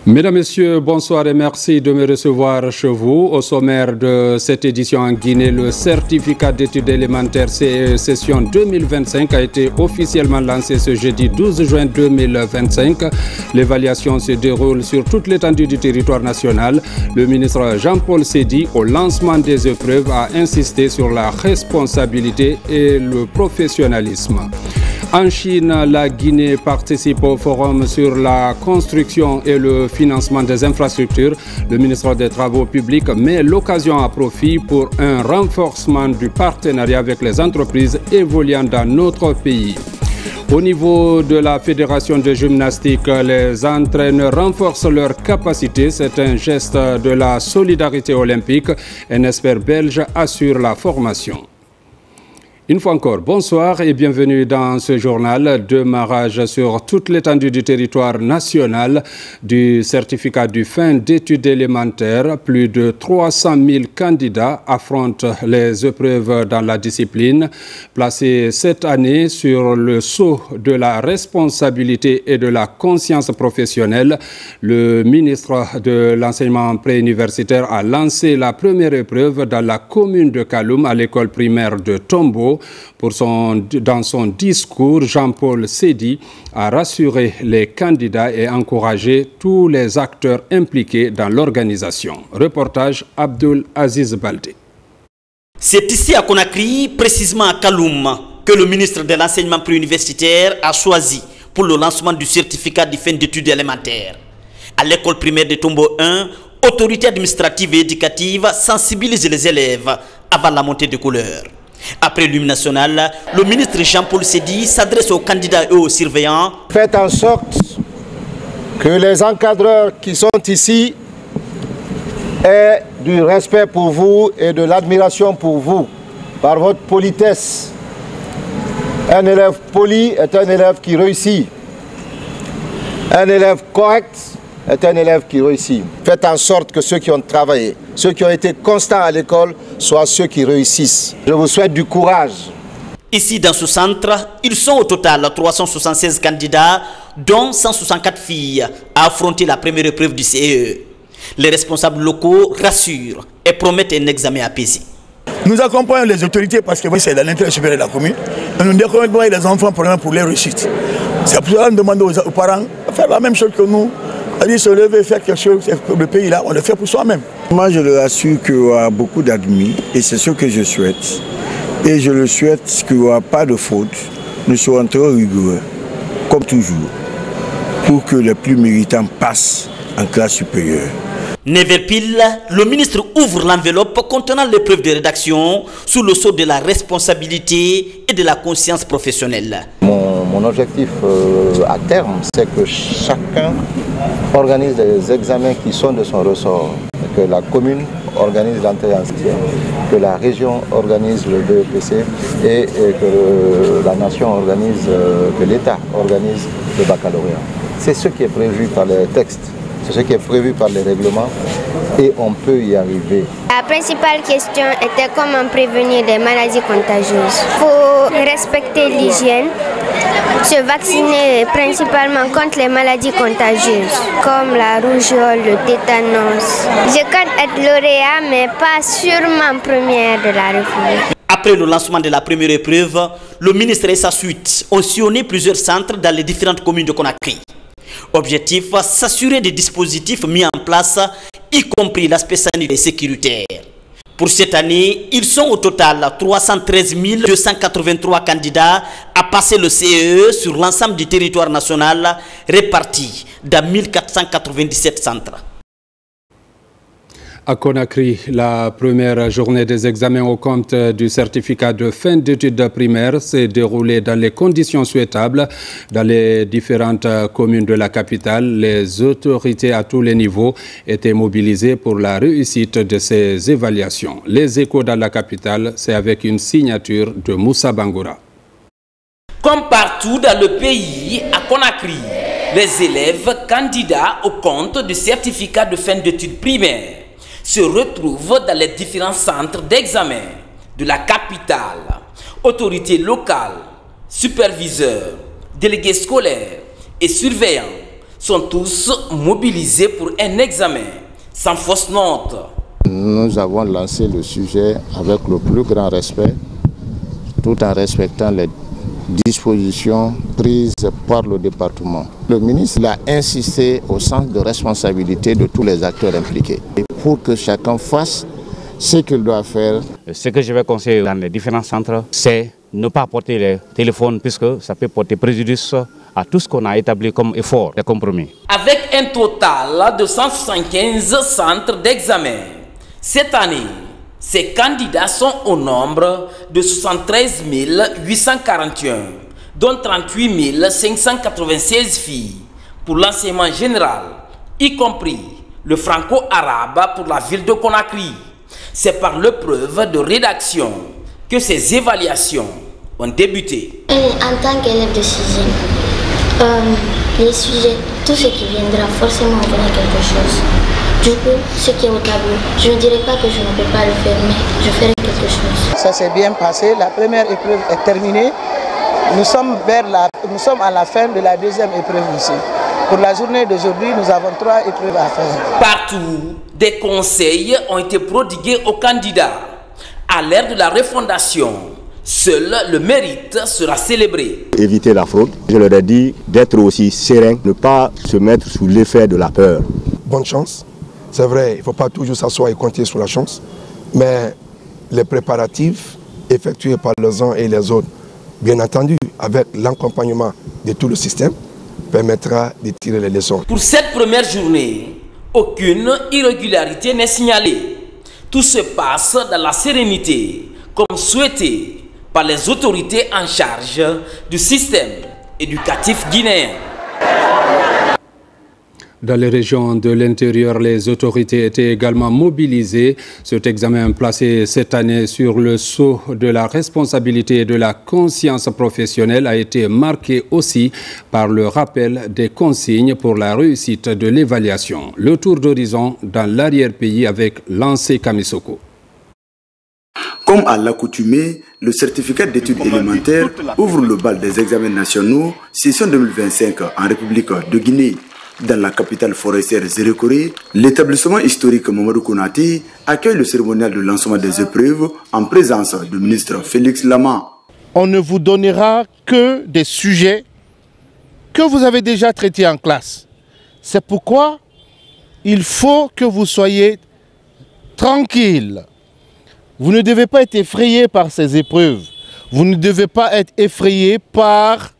Mesdames, Messieurs, bonsoir et merci de me recevoir chez vous. Au sommaire de cette édition en Guinée, le certificat d'études élémentaires CE session 2025 a été officiellement lancé ce jeudi 12 juin 2025. L'évaluation se déroule sur toute l'étendue du territoire national. Le ministre Jean-Paul Seydi, au lancement des épreuves, a insisté sur la responsabilité et le professionnalisme. En Chine, la Guinée participe au forum sur la construction et le financement des infrastructures. Le ministre des Travaux publics met l'occasion à profit pour un renforcement du partenariat avec les entreprises évoluant dans notre pays. Au niveau de la Fédération de gymnastique, les entraîneurs renforcent leurs capacités. C'est un geste de la solidarité olympique. Un expert belge assure la formation. Une fois encore, bonsoir et bienvenue dans ce journal. Démarrage sur toute l'étendue du territoire national du certificat du fin d'études élémentaires. Plus de 300 000 candidats affrontent les épreuves dans la discipline. Placé cette année sur le sceau de la responsabilité et de la conscience professionnelle, le ministre de l'enseignement préuniversitaire a lancé la première épreuve dans la commune de Kaloum à l'école primaire de Tombo. Dans son discours, Jean-Paul Seydi a rassuré les candidats et encouragé tous les acteurs impliqués dans l'organisation. Reportage Abdul Aziz Baldé. C'est ici à Conakry, précisément à Kaloum, que le ministre de l'enseignement préuniversitaire a choisi pour le lancement du certificat de fin d'études élémentaires. À l'école primaire de Tombo 1, autorité administrative et éducative sensibilise les élèves avant la montée de couleurs. Après l'hymne national, le ministre Jean-Paul Seydi s'adresse aux candidats et aux surveillants. Faites en sorte que les encadreurs qui sont ici aient du respect pour vous et de l'admiration pour vous, par votre politesse. Un élève poli est un élève qui réussit. Un élève correct est un élève qui réussit. Faites en sorte que ceux qui ont travaillé, ceux qui ont été constants à l'école, soient ceux qui réussissent. Je vous souhaite du courage. Ici, dans ce centre, ils sont au total 376 candidats, dont 164 filles, à affronter la première épreuve du CE. Les responsables locaux rassurent et promettent un examen apaisé. Nous accompagnons les autorités parce que c'est dans l'intérêt supérieur de la commune. Nous découvrons les enfants pour les réussites. C'est pour cela que nous demandons aux parents de faire la même chose que nous. C'est-à-dire se lever et faire quelque chose pour le pays là, on le fait pour soi-même. Moi je le rassure qu'il y aura beaucoup d'admis et c'est ce que je souhaite. Et je le souhaite qu'il n'y aura pas de faute. Nous serons très rigoureux, comme toujours, pour que les plus méritants passent en classe supérieure. 9h pile, le ministre ouvre l'enveloppe contenant l'épreuve de rédaction sous le sceau de la responsabilité et de la conscience professionnelle. Mon objectif à terme, c'est que chacun organise les examens qui sont de son ressort. Que la commune organise l'entrée en sixième, que la région organise le BEPC et que la nation organise, que l'État organise le baccalauréat. C'est ce qui est prévu par les textes. C'est ce qui est prévu par les règlements et on peut y arriver. La principale question était comment prévenir des maladies contagieuses. Il faut respecter l'hygiène, se vacciner principalement contre les maladies contagieuses comme la rougeole, le tétanos. Je compte être lauréat mais pas sûrement première de la République. Après le lancement de la première épreuve, le ministre et sa suite ont sillonné plusieurs centres dans les différentes communes de Conakry. Objectif, s'assurer des dispositifs mis en place, y compris l'aspect sanitaire et sécuritaire. Pour cette année, ils sont au total 313 283 candidats à passer le CE sur l'ensemble du territoire national, répartis dans 1497 centres. À Conakry, la première journée des examens au compte du certificat de fin d'études primaires s'est déroulée dans les conditions souhaitables. Dans les différentes communes de la capitale, les autorités à tous les niveaux étaient mobilisées pour la réussite de ces évaluations. Les échos dans la capitale, c'est avec une signature de Moussa Bangoura. Comme partout dans le pays, à Conakry, les élèves candidats au compte du certificat de fin d'études primaires se retrouvent dans les différents centres d'examen de la capitale. Autorités locales, superviseurs, délégués scolaires et surveillants sont tous mobilisés pour un examen sans fausse note. Nous avons lancé le sujet avec le plus grand respect, tout en respectant les dispositions prises par le département. Le ministre a insisté au sens de responsabilité de tous les acteurs impliqués. Et pour que chacun fasse ce qu'il doit faire. Ce que je vais conseiller dans les différents centres, c'est ne pas porter les téléphones puisque ça peut porter préjudice à tout ce qu'on a établi comme effort de compromis. Avec un total de 175 centres d'examen, cette année, ces candidats sont au nombre de 73 841, dont 38 596 filles pour l'enseignement général, y compris le franco-arabe pour la ville de Conakry. C'est par l'épreuve de rédaction que ces évaluations ont débuté. En tant qu'élève de 6e, les sujets, tout ce qui viendra, forcément on connaît quelque chose. Du coup, ce qui est au tableau, je ne dirais pas que je ne peux pas le faire, mais je ferai quelque chose. Ça s'est bien passé, la première épreuve est terminée. Nous sommes à la fin de la deuxième épreuve ici. Pour la journée d'aujourd'hui, nous avons 3 épreuves à faire. Partout, des conseils ont été prodigués aux candidats. À l'ère de la refondation, seul le mérite sera célébré. Éviter la fraude, je leur ai dit d'être aussi serein, ne pas se mettre sous l'effet de la peur. Bonne chance. C'est vrai, il ne faut pas toujours s'asseoir et compter sur la chance, mais les préparatifs effectués par les uns et les autres, bien entendu, avec l'accompagnement de tout le système, permettra de tirer les leçons. Pour cette première journée, aucune irrégularité n'est signalée. Tout se passe dans la sérénité, comme souhaité par les autorités en charge du système éducatif guinéen. Dans les régions de l'intérieur, les autorités étaient également mobilisées. Cet examen placé cette année sur le sceau de la responsabilité et de la conscience professionnelle a été marqué aussi par le rappel des consignes pour la réussite de l'évaluation. Le tour d'horizon dans l'arrière-pays avec Lancé Kamisoko. Comme à l'accoutumée, le certificat d'études élémentaires ouvre le bal des examens nationaux, session 2025 en République de Guinée. Dans la capitale forestière Zérékoré, l'établissement historique Mamadou Konaté accueille le cérémonial de lancement des épreuves en présence du ministre Félix Lama. On ne vous donnera que des sujets que vous avez déjà traités en classe. C'est pourquoi il faut que vous soyez tranquille. Vous ne devez pas être effrayé par ces épreuves. Vous ne devez pas être effrayé par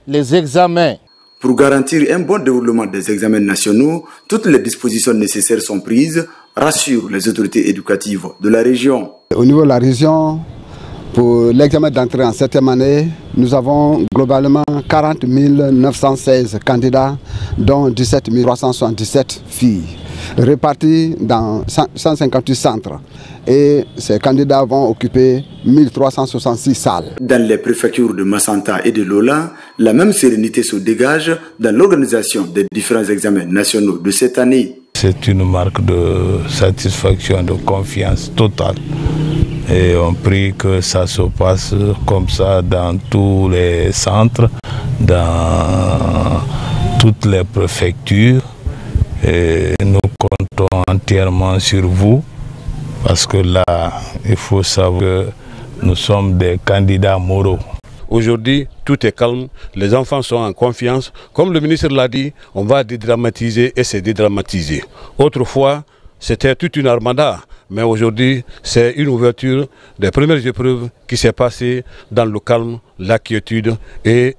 les examens. Pour garantir un bon déroulement des examens nationaux, toutes les dispositions nécessaires sont prises, rassurent les autorités éducatives de la région. Au niveau de la région, pour l'examen d'entrée en 7e année, nous avons globalement 40 916 candidats, dont 17 377 filles, répartis dans 158 centres. Et ces candidats vont occuper 1366 salles. Dans les préfectures de Massanta et de Lola, la même sérénité se dégage dans l'organisation des différents examens nationaux de cette année. C'est une marque de satisfaction, de confiance totale. Et on prie que ça se passe comme ça dans tous les centres, dans toutes les préfectures. Et nous comptons entièrement sur vous. Parce que là, il faut savoir que nous sommes des candidats moraux. Aujourd'hui, tout est calme, les enfants sont en confiance. Comme le ministre l'a dit, on va dédramatiser et se dédramatiser. Autrefois, c'était toute une armada, mais aujourd'hui, c'est une ouverture des premières épreuves qui s'est passée dans le calme, la quiétude et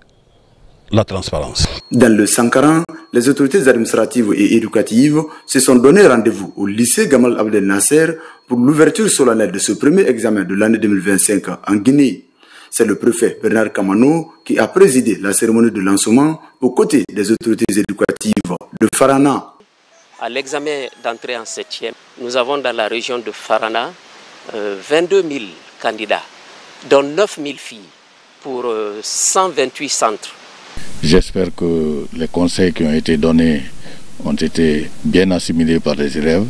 la transparence. Dans le Sankaran, les autorités administratives et éducatives se sont donné rendez-vous au lycée Gamal Abdel Nasser pour l'ouverture solennelle de ce premier examen de l'année 2025 en Guinée. C'est le préfet Bernard Kamano qui a présidé la cérémonie de lancement aux côtés des autorités éducatives de Farana. À l'examen d'entrée en 7e, nous avons dans la région de Farana 22 000 candidats, dont 9 000 filles pour 128 centres. J'espère que les conseils qui ont été donnés ont été bien assimilés par les élèves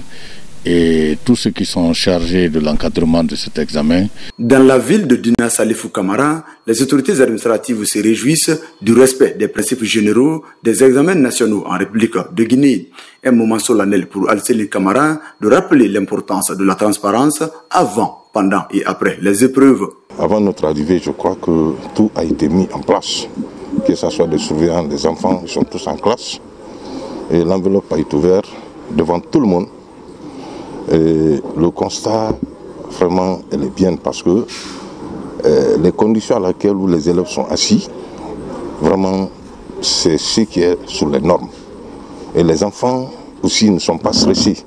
et tous ceux qui sont chargés de l'encadrement de cet examen. Dans la ville de Dina Salifou Kamara, les autorités administratives se réjouissent du respect des principes généraux des examens nationaux en République de Guinée. Un moment solennel pour Al-Seli Kamara de rappeler l'importance de la transparence avant, pendant et après les épreuves. Avant notre arrivée, je crois que tout a été mis en place. Que ce soit des surveillants, des enfants, ils sont tous en classe. Et l'enveloppe a été ouverte devant tout le monde. Et le constat, vraiment, elle est bien parce que les conditions à laquelle les élèves sont assis, vraiment, c'est ce qui est sous les normes. Et les enfants aussi ne sont pas stressés.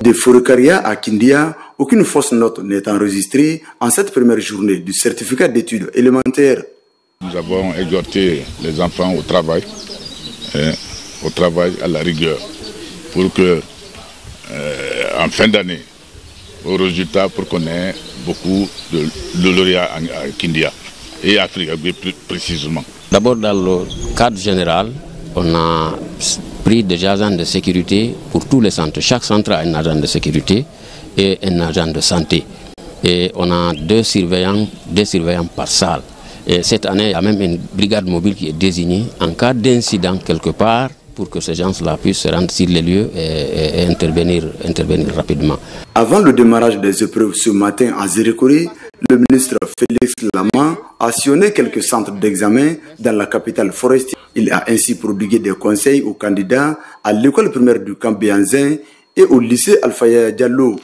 De Fourekaria à Kindia, aucune fausse note n'est enregistrée en cette première journée du certificat d'études élémentaires. Nous avons exhorté les enfants au travail, à la rigueur, pour que en fin d'année, au résultat, pour qu'on ait beaucoup de lauréats à Kindia et à Afrique plus précisément. D'abord, dans le cadre général, on a pris des agents de sécurité pour tous les centres. Chaque centre a un agent de sécurité et un agent de santé. Et on a deux surveillants par salle. Et cette année, il y a même une brigade mobile qui est désignée en cas d'incident quelque part, pour que ces gens-là puissent se rendre sur les lieux et intervenir rapidement. Avant le démarrage des épreuves ce matin à Zérékoré, le ministre Félix Lama a sillonné quelques centres d'examen dans la capitale forestière. Il a ainsi prodigué des conseils aux candidats à l'école primaire du camp Béanzin et au lycée Alfaya Diallo.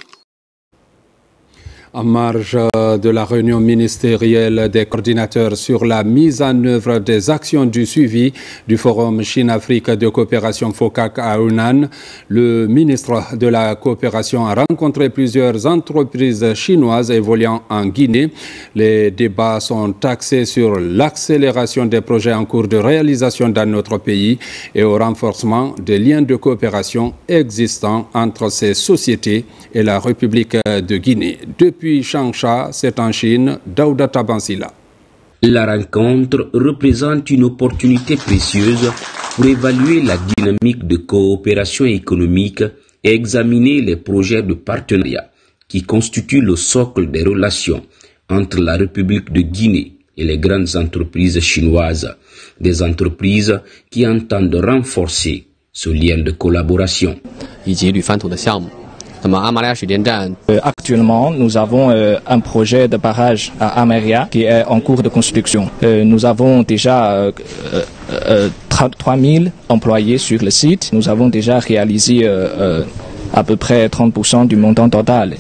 En marge de la réunion ministérielle des coordinateurs sur la mise en œuvre des actions du suivi du Forum Chine-Afrique de coopération FOCAC à Hunan, le ministre de la Coopération a rencontré plusieurs entreprises chinoises évoluant en Guinée. Les débats sont axés sur l'accélération des projets en cours de réalisation dans notre pays et au renforcement des liens de coopération existants entre ces sociétés et la République de Guinée. Depuis Changsha, c'est en Chine, Daouda Tabansila. La rencontre représente une opportunité précieuse pour évaluer la dynamique de coopération économique et examiner les projets de partenariat qui constituent le socle des relations entre la République de Guinée et les grandes entreprises chinoises, des entreprises qui entendent renforcer ce lien de collaboration. Actuellement, nous avons un projet de barrage à Amaria qui est en cours de construction. Nous avons déjà 33 000 employés sur le site. Nous avons déjà réalisé à peu près 30% du montant total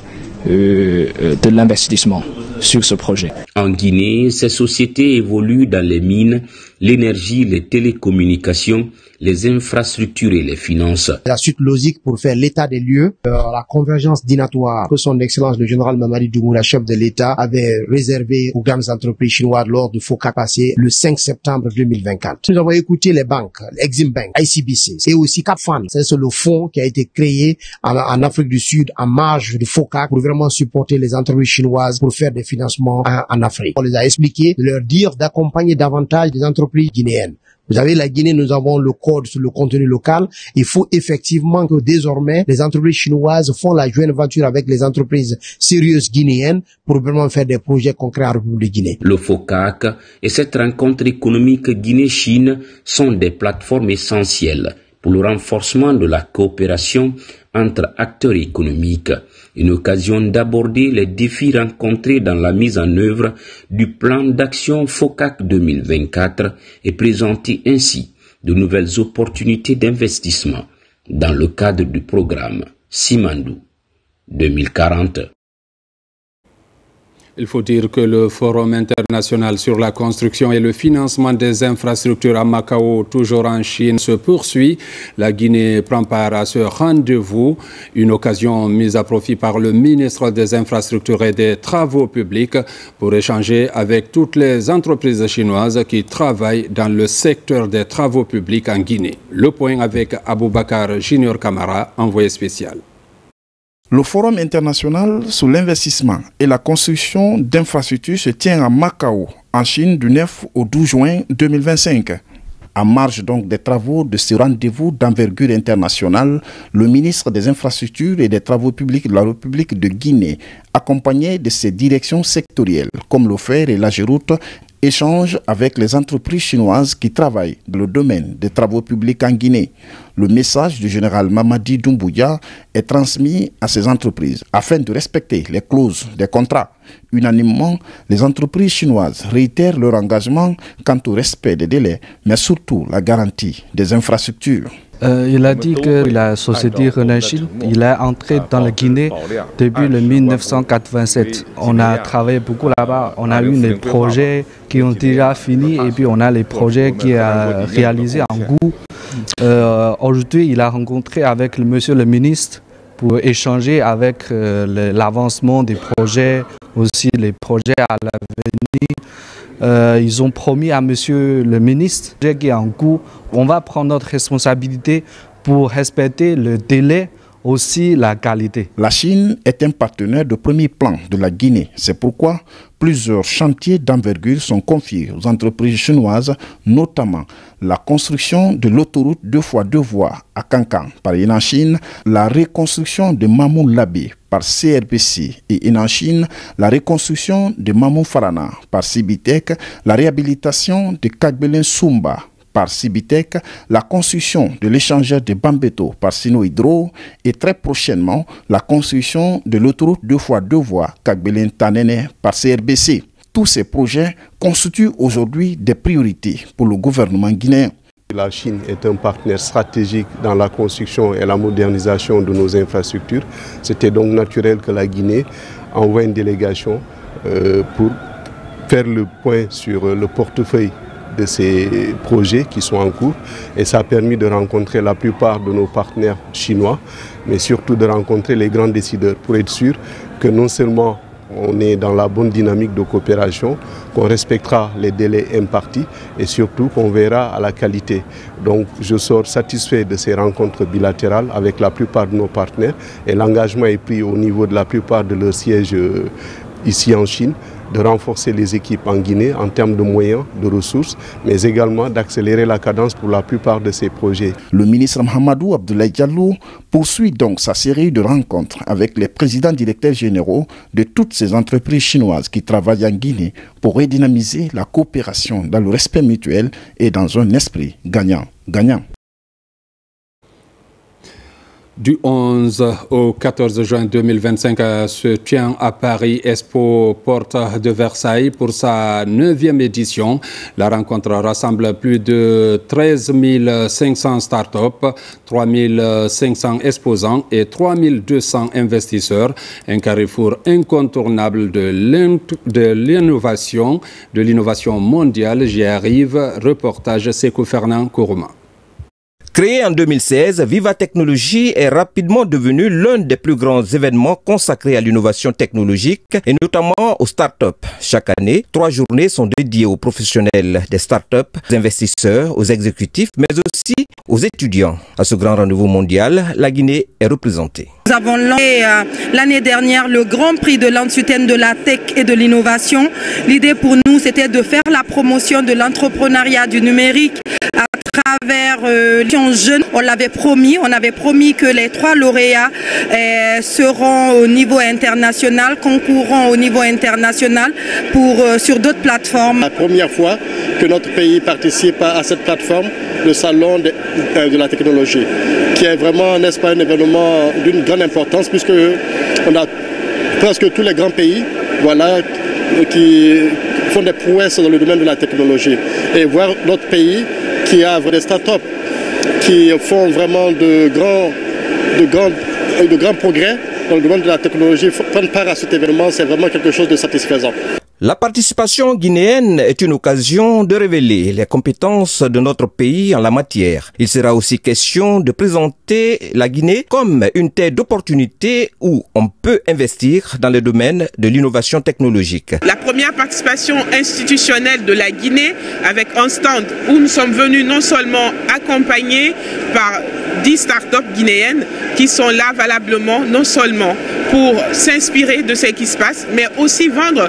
de l'investissement sur ce projet. En Guinée, ces sociétés évoluent dans les mines, l'énergie, les télécommunications, les infrastructures et les finances. La suite logique pour faire l'état des lieux, la convergence dînatoire que son excellence le général Mamadi Doumbouya, chef de l'État, avait réservé aux grandes entreprises chinoises lors du FOCAC passé le 5 septembre 2024. Nous avons écouté les banques, Exim Bank, ICBC et aussi CapFan. C'est le fonds qui a été créé en Afrique du Sud en marge du FOCAC pour vraiment supporter les entreprises chinoises pour faire des financements en Afrique. On les a expliqué, de leur dire d'accompagner davantage des entreprises guinéennes. Vous savez, la Guinée, nous avons le code sur le contenu local. Il faut effectivement que désormais, les entreprises chinoises font la jointe venture avec les entreprises sérieuses guinéennes pour vraiment faire des projets concrets en République de Guinée. Le FOCAC et cette rencontre économique Guinée-Chine sont des plateformes essentielles pour le renforcement de la coopération entre acteurs économiques. Une occasion d'aborder les défis rencontrés dans la mise en œuvre du plan d'action FOCAC 2024 et présenter ainsi de nouvelles opportunités d'investissement dans le cadre du programme Simandou 2040. Il faut dire que le Forum international sur la construction et le financement des infrastructures à Macao, toujours en Chine, se poursuit. La Guinée prend part à ce rendez-vous, une occasion mise à profit par le ministre des Infrastructures et des Travaux publics pour échanger avec toutes les entreprises chinoises qui travaillent dans le secteur des travaux publics en Guinée. Le point avec Aboubakar Junior Kamara, envoyé spécial. Le Forum international sur l'investissement et la construction d'infrastructures se tient à Macao, en Chine, du 9 au 12 juin 2025. En marge donc des travaux de ce rendez-vous d'envergure internationale, le ministre des Infrastructures et des Travaux publics de la République de Guinée, accompagné de ses directions sectorielles comme le fer et l'Ageroute, échange avec les entreprises chinoises qui travaillent dans le domaine des travaux publics en Guinée. Le message du général Mamadi Doumbouya est transmis à ces entreprises afin de respecter les clauses des contrats. Unanimement, les entreprises chinoises réitèrent leur engagement quant au respect des délais, mais surtout la garantie des infrastructures. Il a dit que la société Renachil, il est entré dans la Guinée depuis le 1987. On a travaillé beaucoup là-bas. On a eu des projets qui ont déjà fini et puis on a les projets qui ont réalisés en cours. Aujourd'hui, il a rencontré avec monsieur le ministre pour échanger avec l'avancement des projets, aussi les projets à l'avenir. Ils ont promis à monsieur le ministre qui est en cours, on va prendre notre responsabilité pour respecter le délai, aussi la qualité. La Chine est un partenaire de premier plan de la Guinée. C'est pourquoi plusieurs chantiers d'envergure sont confiés aux entreprises chinoises, notamment la construction de l'autoroute 2x2 voies à Kankan par Inachine, la reconstruction de Mamou Labé par CRPC et Inachine, la reconstruction de Mamou Farana par Cibitec, la réhabilitation de Kagbelen Sumba par Cibitec, la construction de l'échangeur de Bambeto par Sino Hydro et très prochainement la construction de l'autoroute 2x2 voies Kagbelen Tanene par CRBC. Tous ces projets constituent aujourd'hui des priorités pour le gouvernement guinéen. La Chine est un partenaire stratégique dans la construction et la modernisation de nos infrastructures. C'était donc naturel que la Guinée envoie une délégation pour faire le point sur le portefeuille de ces projets qui sont en cours, et ça a permis de rencontrer la plupart de nos partenaires chinois, mais surtout de rencontrer les grands décideurs pour être sûr que non seulement on est dans la bonne dynamique de coopération, qu'on respectera les délais impartis et surtout qu'on verra à la qualité. Donc je sors satisfait de ces rencontres bilatérales avec la plupart de nos partenaires, et l'engagement est pris au niveau de la plupart de leurs sièges ici en Chine, de renforcer les équipes en Guinée en termes de moyens, de ressources, mais également d'accélérer la cadence pour la plupart de ces projets. Le ministre Mahamadou Abdoulaye Diallo poursuit donc sa série de rencontres avec les présidents directeurs généraux de toutes ces entreprises chinoises qui travaillent en Guinée pour redynamiser la coopération dans le respect mutuel et dans un esprit gagnant-gagnant. Du 11 au 14 juin 2025 se tient à Paris Expo Porte de Versailles pour sa 9e édition. La rencontre rassemble plus de 13 500 startups, 3 500 exposants et 3 200 investisseurs. Un carrefour incontournable de l'innovation mondiale. J'y arrive. Reportage Sekou Fernand Kourouma. Créé en 2016, Viva Technologies est rapidement devenu l'un des plus grands événements consacrés à l'innovation technologique et notamment aux startups. Chaque année, 3 journées sont dédiées aux professionnels des startups, aux investisseurs, aux exécutifs, mais aussi aux étudiants. À ce grand rendez-vous mondial, la Guinée est représentée. Nous avons lancé l'année dernière le Grand Prix de l'Antiutène de la Tech et de l'Innovation. L'idée pour nous, c'était de faire la promotion de l'entrepreneuriat du numérique à travers les jeunes. On avait promis que les 3 lauréats seront au niveau international, concourront au niveau international sur d'autres plateformes. La première fois que notre pays participe à cette plateforme, le salon de la technologie, qui est vraiment, n'est-ce pas, un événement d'une grande importance, puisque on a presque tous les grands pays, voilà, qui font des prouesses dans le domaine de la technologie. Et voir notre pays qui a des startups qui font vraiment de grands progrès dans le domaine de la technologie, prendre part à cet événement, c'est vraiment quelque chose de satisfaisant. La participation guinéenne est une occasion de révéler les compétences de notre pays en la matière. Il sera aussi question de présenter la Guinée comme une terre d'opportunité où on peut investir dans le domaine de l'innovation technologique. La première participation institutionnelle de la Guinée avec un stand où nous sommes venus non seulement accompagnés par 10 startups guinéennes qui sont là valablement non seulement pour s'inspirer de ce qui se passe, mais aussi vendre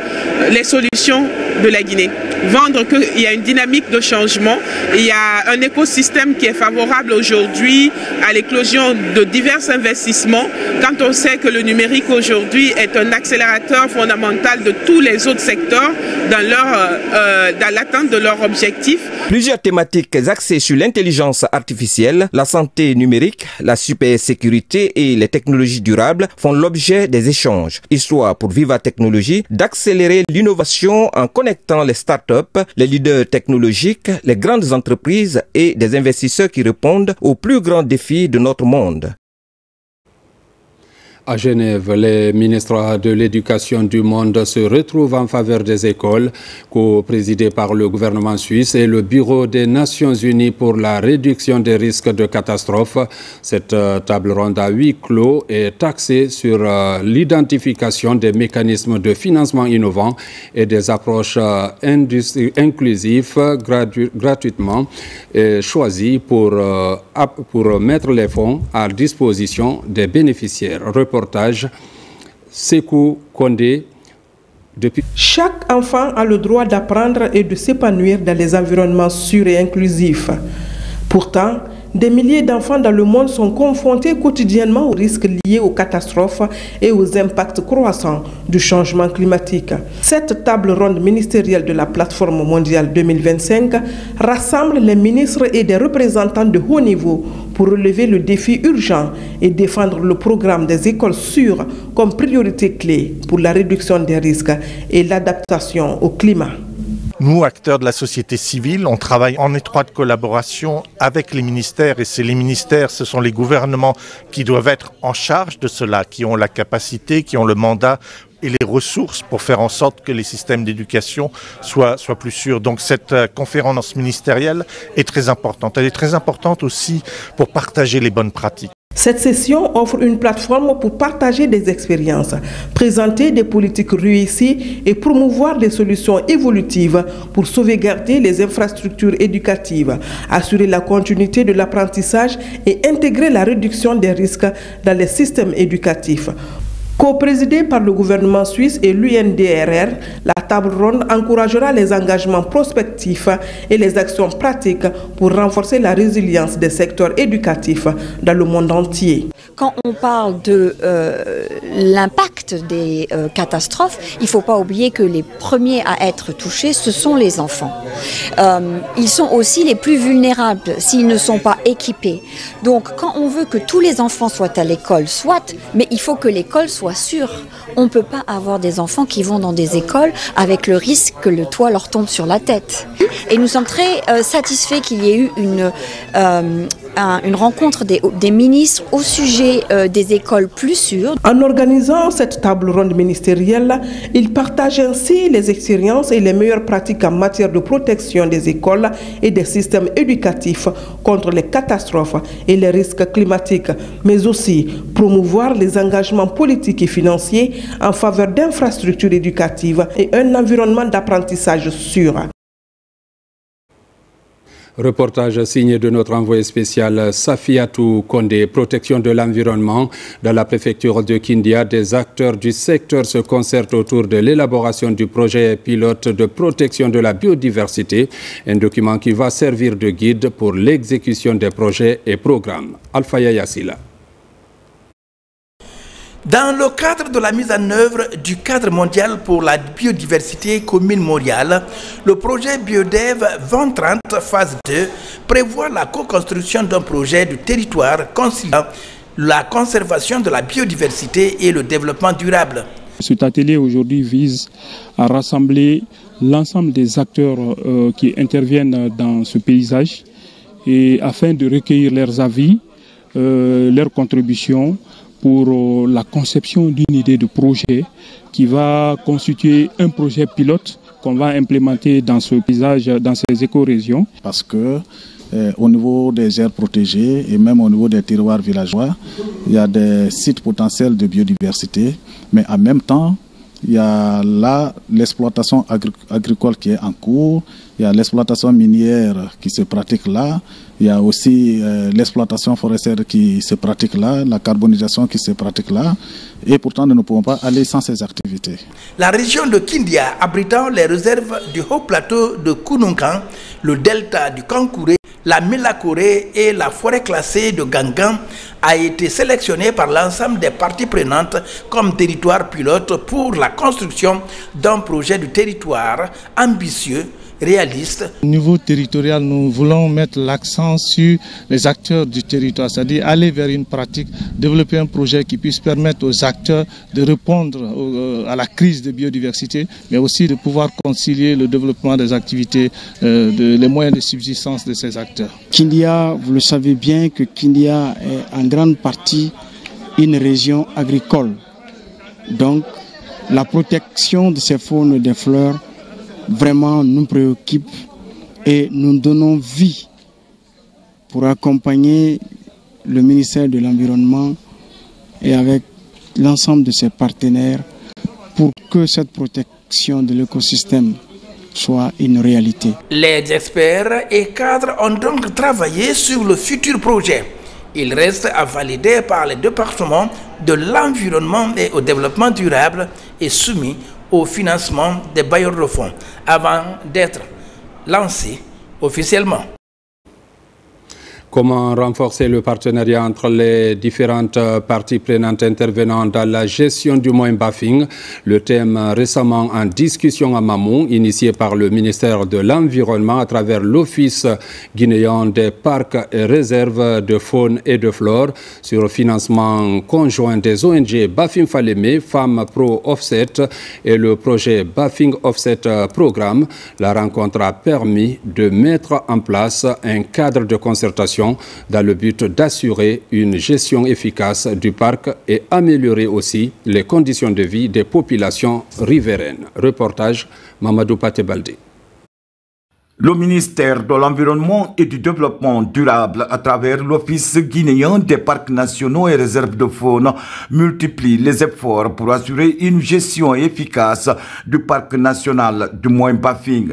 les solutions de la Guinée. vendre qu'il y a une dynamique de changement. Il y a un écosystème qui est favorable aujourd'hui à l'éclosion de divers investissements quand on sait que le numérique aujourd'hui est un accélérateur fondamental de tous les autres secteurs dans l'atteinte de leurs objectifs. Plusieurs thématiques axées sur l'intelligence artificielle, la santé numérique, la cybersécurité et les technologies durables font l'objet des échanges. Histoire pour Viva Technologies d'accélérer l'innovation en connectant les startups, les leaders technologiques, les grandes entreprises et des investisseurs qui répondent aux plus grands défis de notre monde. À Genève, les ministres de l'Éducation du monde se retrouvent en faveur des écoles, co-présidés par le gouvernement suisse et le Bureau des Nations Unies pour la réduction des risques de catastrophe. Cette table ronde à huis clos est axée sur l'identification des mécanismes de financement innovants et des approches inclusives gratuitement choisies pour mettre les fonds à disposition des bénéficiaires. Reportage Sekou Kondé. Chaque enfant a le droit d'apprendre et de s'épanouir dans les environnements sûrs et inclusifs. Pourtant, des milliers d'enfants dans le monde sont confrontés quotidiennement aux risques liés aux catastrophes et aux impacts croissants du changement climatique. Cette table ronde ministérielle de la plateforme mondiale 2025 rassemble les ministres et des représentants de haut niveau pour relever le défi urgent et défendre le programme des écoles sûres comme priorité clé pour la réduction des risques et l'adaptation au climat. Nous, acteurs de la société civile, on travaille en étroite collaboration avec les ministères et c'est les ministères, ce sont les gouvernements qui doivent être en charge de cela, qui ont la capacité, qui ont le mandat et les ressources pour faire en sorte que les systèmes d'éducation soient plus sûrs. Donc cette conférence ministérielle est très importante. Elle est très importante aussi pour partager les bonnes pratiques. Cette session offre une plateforme pour partager des expériences, présenter des politiques réussies et promouvoir des solutions évolutives pour sauvegarder les infrastructures éducatives, assurer la continuité de l'apprentissage et intégrer la réduction des risques dans les systèmes éducatifs. Co-présidée par le gouvernement suisse et l'UNDRR, la table ronde encouragera les engagements prospectifs et les actions pratiques pour renforcer la résilience des secteurs éducatifs dans le monde entier. Quand on parle de l'impact des catastrophes, il ne faut pas oublier que les premiers à être touchés, ce sont les enfants. Ils sont aussi les plus vulnérables s'ils ne sont pas équipés. Donc quand on veut que tous les enfants soient à l'école, mais il faut que l'école soit sûre. On ne peut pas avoir des enfants qui vont dans des écoles avec le risque que le toit leur tombe sur la tête. Et nous sommes très satisfaits qu'il y ait eu une rencontre des ministres au sujet des écoles plus sûres. En organisant cette table ronde ministérielle, ils partagent ainsi les expériences et les meilleures pratiques en matière de protection des écoles et des systèmes éducatifs contre les catastrophes et les risques climatiques, mais aussi promouvoir les engagements politiques et financiers en faveur d'infrastructures éducatives et un environnement d'apprentissage sûr. Reportage signé de notre envoyé spécial Safiatou Kondé. Protection de l'environnement. Dans la préfecture de Kindia, des acteurs du secteur se concertent autour de l'élaboration du projet pilote de protection de la biodiversité, un document qui va servir de guide pour l'exécution des projets et programmes. Alfaya Yassila. Dans le cadre de la mise en œuvre du cadre mondial pour la biodiversité commune mondiale, le projet BioDev 2030 phase 2 prévoit la co-construction d'un projet de territoire conciliant la conservation de la biodiversité et le développement durable. Cet atelier aujourd'hui vise à rassembler l'ensemble des acteurs qui interviennent dans ce paysage et afin de recueillir leurs avis, leurs contributions pour la conception d'une idée de projet qui va constituer un projet pilote qu'on va implémenter dans ce paysage, dans ces écorégions. Parce que au niveau des aires protégées et même au niveau des terroirs villageois, il y a des sites potentiels de biodiversité, mais en même temps, Il y a là l'exploitation agricole qui est en cours, il y a l'exploitation minière qui se pratique là, il y a aussi l'exploitation forestière qui se pratique là, la carbonisation qui se pratique là, et pourtant nous ne pouvons pas aller sans ces activités. La région de Kindia, abritant les réserves du haut plateau de Koununkan, le delta du Kankouré, la Mélakoré et la forêt classée de Gangan, a été sélectionnée par l'ensemble des parties prenantes comme territoire pilote pour la construction d'un projet de territoire ambitieux, réaliste. Au niveau territorial, nous voulons mettre l'accent sur les acteurs du territoire, c'est-à-dire aller vers une pratique, développer un projet qui puisse permettre aux acteurs de répondre à la crise de biodiversité, mais aussi de pouvoir concilier le développement des activités, les moyens de subsistance de ces acteurs. Kindia, vous le savez bien que Kindia est en grande partie une région agricole. Donc, la protection de ces faunes et des fleurs vraiment nous préoccupe et nous donnons vie pour accompagner le ministère de l'Environnement et avec l'ensemble de ses partenaires pour que cette protection de l'écosystème soit une réalité. Les experts et cadres ont donc travaillé sur le futur projet. Il reste à valider par les départements de l'environnement et au développement durable et soumis au financement des bailleurs de fonds avant d'être lancé officiellement. Comment renforcer le partenariat entre les différentes parties prenantes intervenant dans la gestion du moyen Bafing? Le thème récemment en discussion à Mamou, initié par le ministère de l'Environnement à travers l'Office guinéen des parcs et réserves de faune et de flore sur le financement conjoint des ONG Bafing Falémé, Femmes Pro Offset et le projet Bafing Offset Programme. La rencontre a permis de mettre en place un cadre de concertation dans le but d'assurer une gestion efficace du parc et améliorer aussi les conditions de vie des populations riveraines. Reportage Mamadou Patebaldi. Le ministère de l'Environnement et du Développement durable, à travers l'Office guinéen des parcs nationaux et réserves de faune, multiplie les efforts pour assurer une gestion efficace du parc national du Moyen Bafing.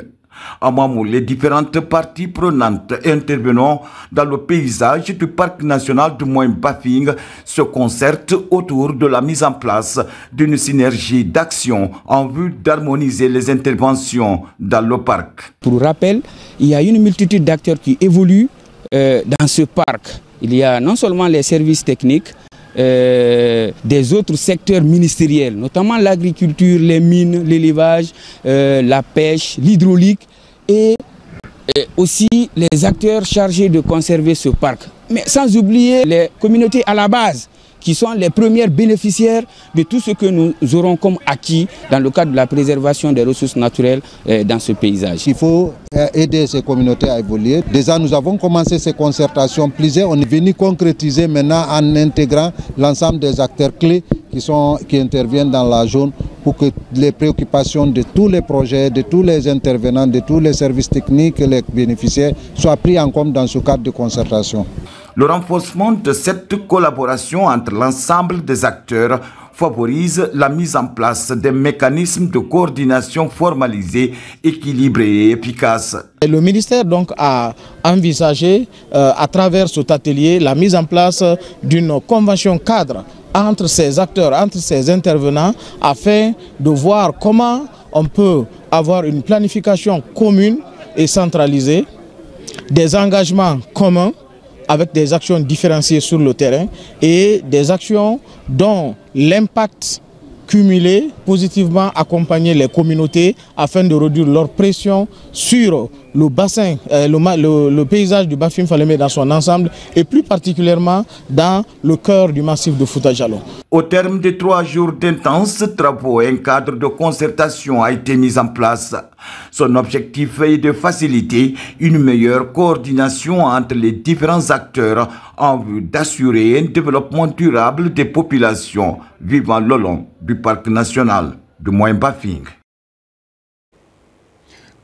À Mamou, les différentes parties prenantes intervenant dans le paysage du parc national du Moyen Bafing se concertent autour de la mise en place d'une synergie d'action en vue d'harmoniser les interventions dans le parc. Pour rappel, il y a une multitude d'acteurs qui évoluent dans ce parc. Il y a non seulement les services techniques, des autres secteurs ministériels, notamment l'agriculture, les mines, l'élevage, la pêche, l'hydraulique et aussi les acteurs chargés de conserver ce parc. Mais sans oublier les communautés à la base qui sont les premières bénéficiaires de tout ce que nous aurons comme acquis dans le cadre de la préservation des ressources naturelles dans ce paysage. Il faut aider ces communautés à évoluer. Déjà, nous avons commencé ces concertations. On est venu concrétiser maintenant en intégrant l'ensemble des acteurs clés qui interviennent dans la zone pour que les préoccupations de tous les projets, de tous les intervenants, de tous les services techniques et les bénéficiaires soient pris en compte dans ce cadre de concertation. Le renforcement de cette collaboration entre l'ensemble des acteurs favorise la mise en place des mécanismes de coordination formalisés, équilibrés et efficaces. Le ministère donc a envisagé à travers cet atelier la mise en place d'une convention cadre entre ces acteurs, entre ces intervenants, afin de voir comment on peut avoir une planification commune et centralisée, des engagements communs avec des actions différenciées sur le terrain et des actions dont l'impact cumulé positivement accompagner les communautés afin de réduire leur pression sur le bassin, le paysage du Bafing Falémé dans son ensemble et plus particulièrement dans le cœur du massif de Fouta Djallon. Au terme de 3 jours d'intenses travaux, un cadre de concertation a été mis en place. Son objectif est de faciliter une meilleure coordination entre les différents acteurs en vue d'assurer un développement durable des populations vivant le long du parc national du Moyen Bafing.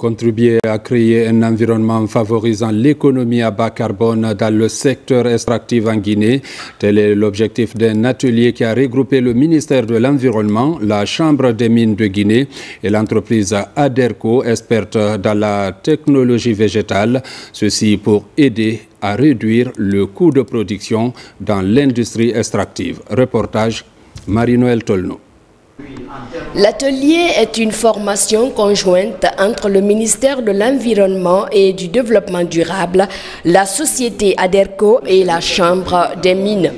Contribuer à créer un environnement favorisant l'économie à bas carbone dans le secteur extractif en Guinée. Tel est l'objectif d'un atelier qui a regroupé le ministère de l'Environnement, la Chambre des mines de Guinée et l'entreprise Aderco, experte dans la technologie végétale. Ceci pour aider à réduire le coût de production dans l'industrie extractive. Reportage Marie-Noël Tolno. L'atelier est une formation conjointe entre le ministère de l'Environnement et du Développement durable, la société Aderco et la Chambre des mines.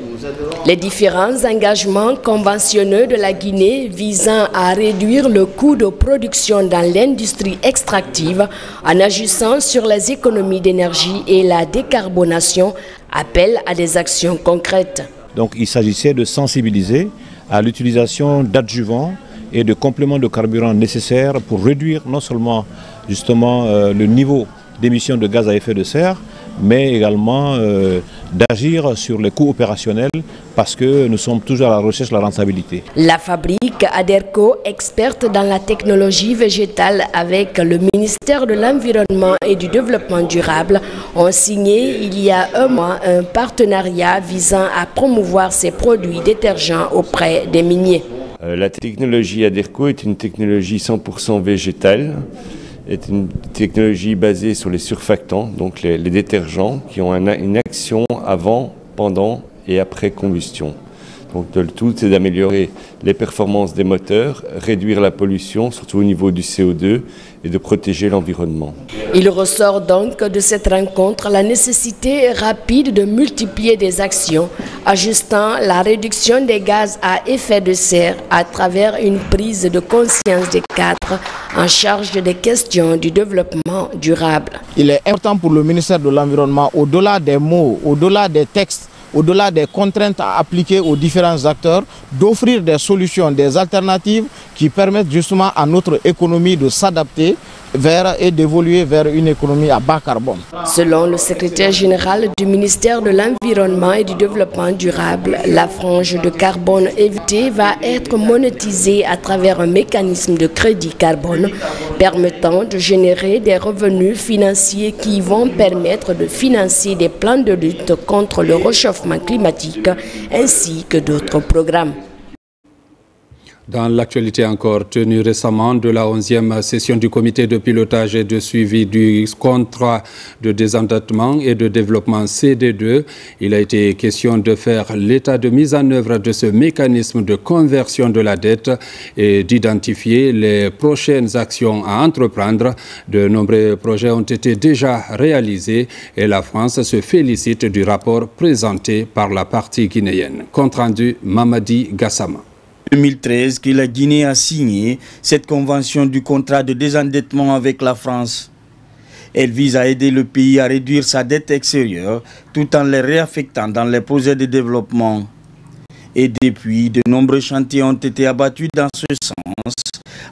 Les différents engagements conventionneux de la Guinée visant à réduire le coût de production dans l'industrie extractive en agissant sur les économies d'énergie et la décarbonation appellent à des actions concrètes. Donc il s'agissait de sensibiliser à l'utilisation d'adjuvants et de compléments de carburant nécessaires pour réduire non seulement justement le niveau d'émissions de gaz à effet de serre, mais également d'agir sur les coûts opérationnels parce que nous sommes toujours à la recherche de la rentabilité. La fabrique Aderco, experte dans la technologie végétale avec le ministère de l'Environnement et du Développement durable, ont signé il y a un mois un partenariat visant à promouvoir ces produits détergents auprès des miniers. La technologie Aderco est une technologie 100% végétale. Est une technologie basée sur les surfactants, donc les détergents, qui ont une action avant, pendant et après combustion. Donc le tout, c'est d'améliorer les performances des moteurs, réduire la pollution, surtout au niveau du CO2, et de protéger l'environnement. Il ressort donc de cette rencontre la nécessité rapide de multiplier des actions, ajustant la réduction des gaz à effet de serre à travers une prise de conscience des cadres en charge des questions du développement durable. Il est important pour le ministère de l'Environnement, au-delà des mots, au-delà des textes, au-delà des contraintes à appliquer aux différents acteurs, d'offrir des solutions, des alternatives qui permettent justement à notre économie de s'adapter et d'évoluer vers une économie à bas carbone. Selon le secrétaire général du ministère de l'Environnement et du Développement durable, la frange de carbone évitée va être monétisée à travers un mécanisme de crédit carbone permettant de générer des revenus financiers qui vont permettre de financer des plans de lutte contre le réchauffement climatique ainsi que d'autres programmes. Dans l'actualité encore, tenue récemment de la 11e session du comité de pilotage et de suivi du contrat de désendettement et de développement CD2, il a été question de faire l'état de mise en œuvre de ce mécanisme de conversion de la dette et d'identifier les prochaines actions à entreprendre. De nombreux projets ont été déjà réalisés et la France se félicite du rapport présenté par la partie guinéenne. Compte rendu Mamadi Gassama. 2013 que la Guinée a signé cette convention du contrat de désendettement avec la France. Elle vise à aider le pays à réduire sa dette extérieure tout en les réaffectant dans les projets de développement. Et depuis, de nombreux chantiers ont été abattus dans ce sens.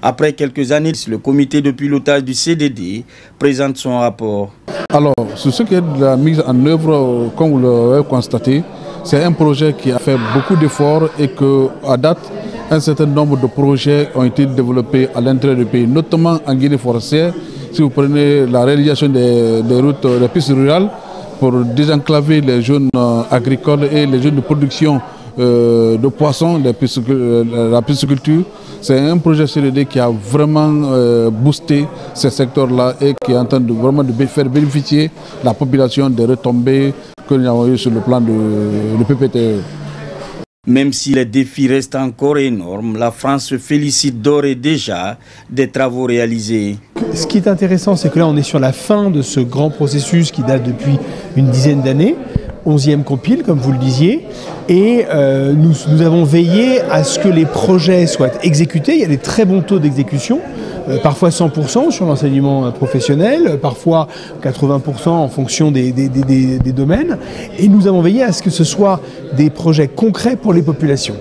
Après quelques années, le comité de pilotage du CDD présente son rapport. Alors, sur ce qui est de la mise en œuvre, comme vous l'avez constaté, c'est un projet qui a fait beaucoup d'efforts et qu'à date, un certain nombre de projets ont été développés à l'intérieur du pays, notamment en Guinée forestière. Si vous prenez la réalisation des routes, des pistes rurales pour désenclaver les zones agricoles et les zones de production de poissons, la pisciculture, c'est un projet CDD qui a vraiment boosté ces secteurs-là et qui est en train de vraiment de faire bénéficier la population des retombées que nous avons eues sur le plan de PPTE. Même si les défis restent encore énormes, la France se félicite d'ores et déjà des travaux réalisés. Ce qui est intéressant, c'est que là, on est sur la fin de ce grand processus qui date depuis une dizaine d'années, 11e compile, comme vous le disiez, et nous avons veillé à ce que les projets soient exécutés. Il y a des très bons taux d'exécution, parfois 100% sur l'enseignement professionnel, parfois 80% en fonction des domaines. Et nous avons veillé à ce que ce soit des projets concrets pour les populations.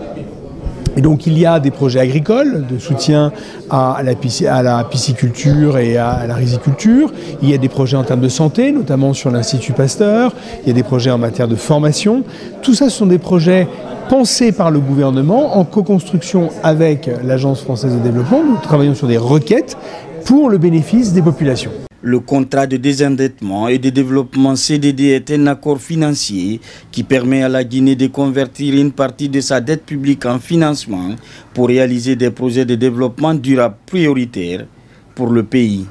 Et donc il y a des projets agricoles de soutien à la pisciculture et à la riziculture. Il y a des projets en termes de santé, notamment sur l'Institut Pasteur. Il y a des projets en matière de formation. Tout ça, ce sont des projets pensés par le gouvernement en co-construction avec l'Agence française de développement. Nous travaillons sur des requêtes pour le bénéfice des populations. Le contrat de désendettement et de développement CDD est un accord financier qui permet à la Guinée de convertir une partie de sa dette publique en financement pour réaliser des projets de développement durable prioritaires pour le pays.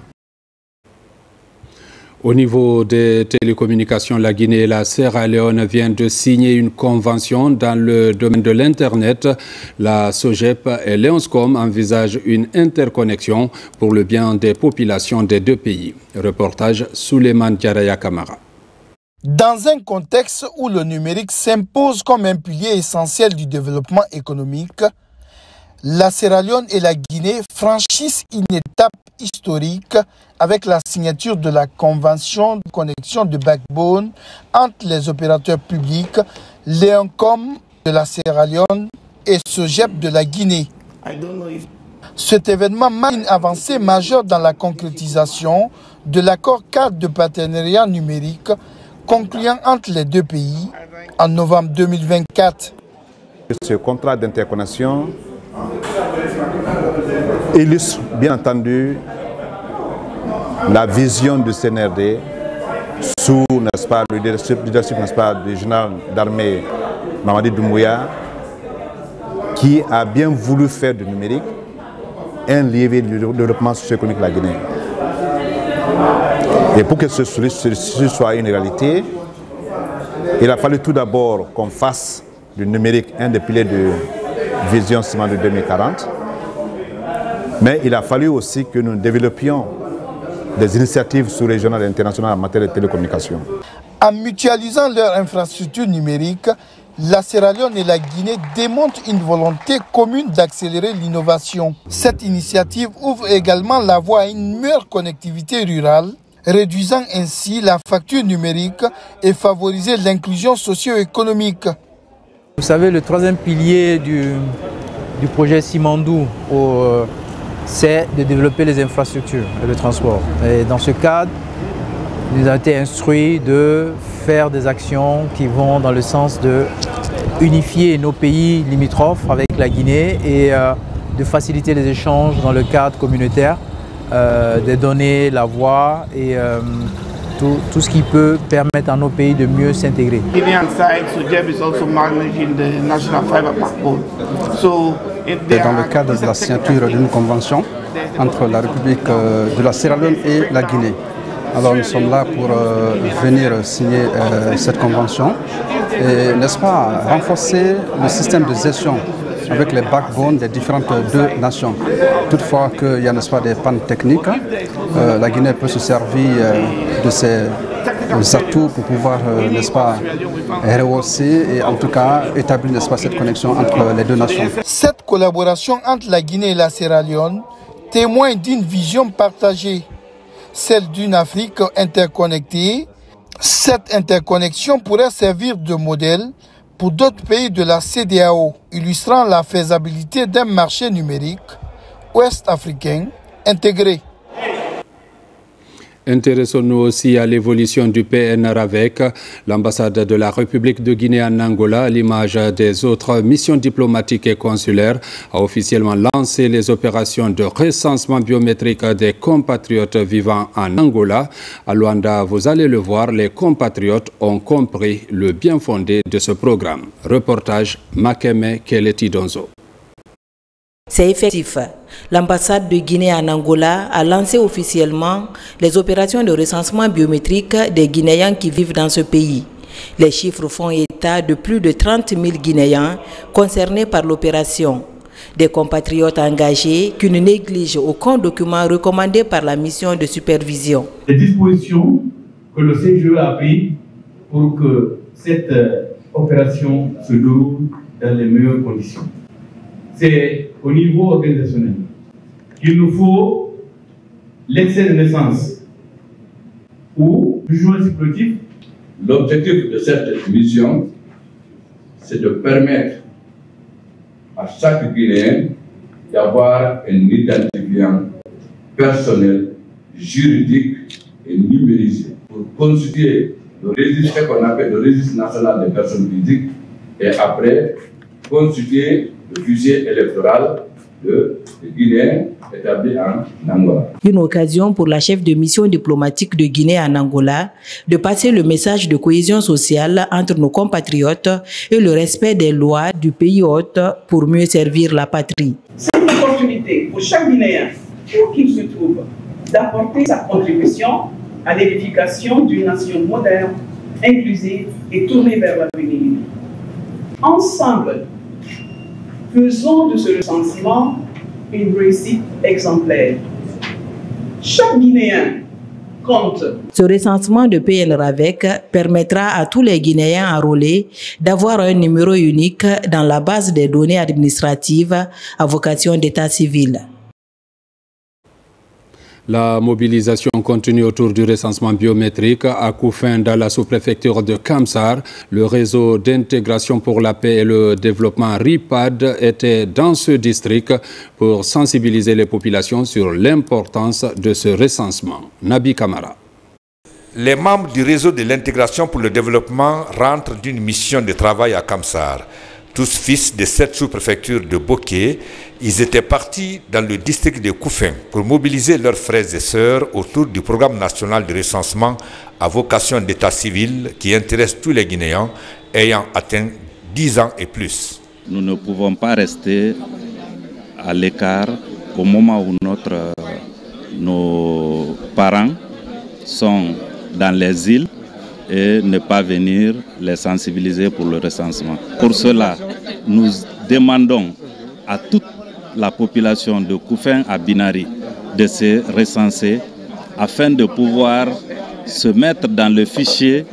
Au niveau des télécommunications, la Guinée et la Sierra Leone viennent de signer une convention dans le domaine de l'Internet. La SOGEP et Leonscom envisagent une interconnexion pour le bien des populations des deux pays. Reportage Souleymane Diaraya Kamara. Dans un contexte où le numérique s'impose comme un pilier essentiel du développement économique, la Sierra Leone et la Guinée franchissent une étape historique avec la signature de la convention de connexion de backbone entre les opérateurs publics, Leonscom de la Sierra Leone et SOGEP de la Guinée. Cet événement marque une avancée majeure dans la concrétisation de l'accord cadre de partenariat numérique concluant entre les deux pays en novembre 2024. Ce contrat d'interconnexion illustre bien entendu la vision du CNRD sous, n'est-ce pas, le leadership, n'est-ce pas, du général d'armée Mamadi Doumbouya, qui a bien voulu faire du numérique un levier du développement socio-économique de la Guinée. Et pour que ce soit une réalité, il a fallu tout d'abord qu'on fasse du numérique un des piliers de vision CIMA de 2040, mais il a fallu aussi que nous développions des initiatives sous-régionales et internationales en matière de télécommunications. En mutualisant leurs infrastructures numériques, la Sierra Leone et la Guinée démontrent une volonté commune d'accélérer l'innovation. Cette initiative ouvre également la voie à une meilleure connectivité rurale, réduisant ainsi la facture numérique et favoriser l'inclusion socio-économique. Vous savez, le troisième pilier du projet Simandou, c'est de développer les infrastructures et le transport. Et dans ce cadre, nous avons été instruits de faire des actions qui vont dans le sens de unifier nos pays limitrophes avec la Guinée et de faciliter les échanges dans le cadre communautaire, de donner la voix et tout ce qui peut permettre à nos pays de mieux s'intégrer. Et dans le cadre de la signature d'une convention entre la République de la Sierra Leone et la Guinée. Alors nous sommes là pour venir signer cette convention et, n'est-ce pas, renforcer le système de gestion avec les backbones des différentes deux nations. Toutefois qu'il y a, n'est-ce pas, des pannes techniques, la Guinée peut se servir de ses atouts pour pouvoir, n'est-ce pas, rehausser et en tout cas établir, n'est-ce pas, cette connexion entre les deux nations. Cette collaboration entre la Guinée et la Sierra Leone témoigne d'une vision partagée, celle d'une Afrique interconnectée. Cette interconnexion pourrait servir de modèle pour d'autres pays de la CEDEAO, illustrant la faisabilité d'un marché numérique ouest-africain intégré. Intéressons-nous aussi à l'évolution du PNR avec l'ambassade de la République de Guinée en Angola, à l'image des autres missions diplomatiques et consulaires, a officiellement lancé les opérations de recensement biométrique des compatriotes vivant en Angola. À Luanda, vous allez le voir, les compatriotes ont compris le bien fondé de ce programme. Reportage Makeme Keleti Donzo. C'est effectif. L'ambassade de Guinée en Angola a lancé officiellement les opérations de recensement biométrique des Guinéens qui vivent dans ce pays. Les chiffres font état de plus de 30 000 Guinéens concernés par l'opération. Des compatriotes engagés qui ne négligent aucun document recommandé par la mission de supervision. Les dispositions que le CGE a prises pour que cette opération se déroule dans les meilleures conditions. C'est au niveau organisationnel qu'il nous faut l'excès de naissance ou jugement supplétif. L'objectif de cette mission, c'est de permettre à chaque Guinéen d'avoir un identifiant personnel, juridique et numérisé pour constituer le registre qu'on appelle le registre national des personnes physiques et après constituer le fichier électoral de Guinéens établi en Angola. Une occasion pour la chef de mission diplomatique de Guinée en Angola de passer le message de cohésion sociale entre nos compatriotes et le respect des lois du pays hôte pour mieux servir la patrie. C'est une opportunité pour chaque Guinéen, où qu'il se trouve, d'apporter sa contribution à l'édification d'une nation moderne, inclusive et tournée vers l'avenir. Ensemble, faisons de ce recensement une réussite exemplaire. Chaque Guinéen compte. Ce recensement de PNRAVEC permettra à tous les Guinéens enrôlés d'avoir un numéro unique dans la base des données administratives à vocation d'état civil. La mobilisation continue autour du recensement biométrique à Koufin dans la sous-préfecture de Kamsar. Le réseau d'intégration pour la paix et le développement RIPAD était dans ce district pour sensibiliser les populations sur l'importance de ce recensement. Nabi Kamara. Les membres du réseau de l'intégration pour le développement rentrent d'une mission de travail à Kamsar. Tous fils de cette sous-préfecture de Boké, ils étaient partis dans le district de Koufin pour mobiliser leurs frères et sœurs autour du programme national de recensement à vocation d'état civil qui intéresse tous les Guinéens ayant atteint 10 ans et plus. Nous ne pouvons pas rester à l'écart au moment où nos parents sont dans les îles et ne pas venir les sensibiliser pour le recensement. Pour cela, nous demandons à toute la population de Koufin à Binari de se recenser afin de pouvoir se mettre dans le fichier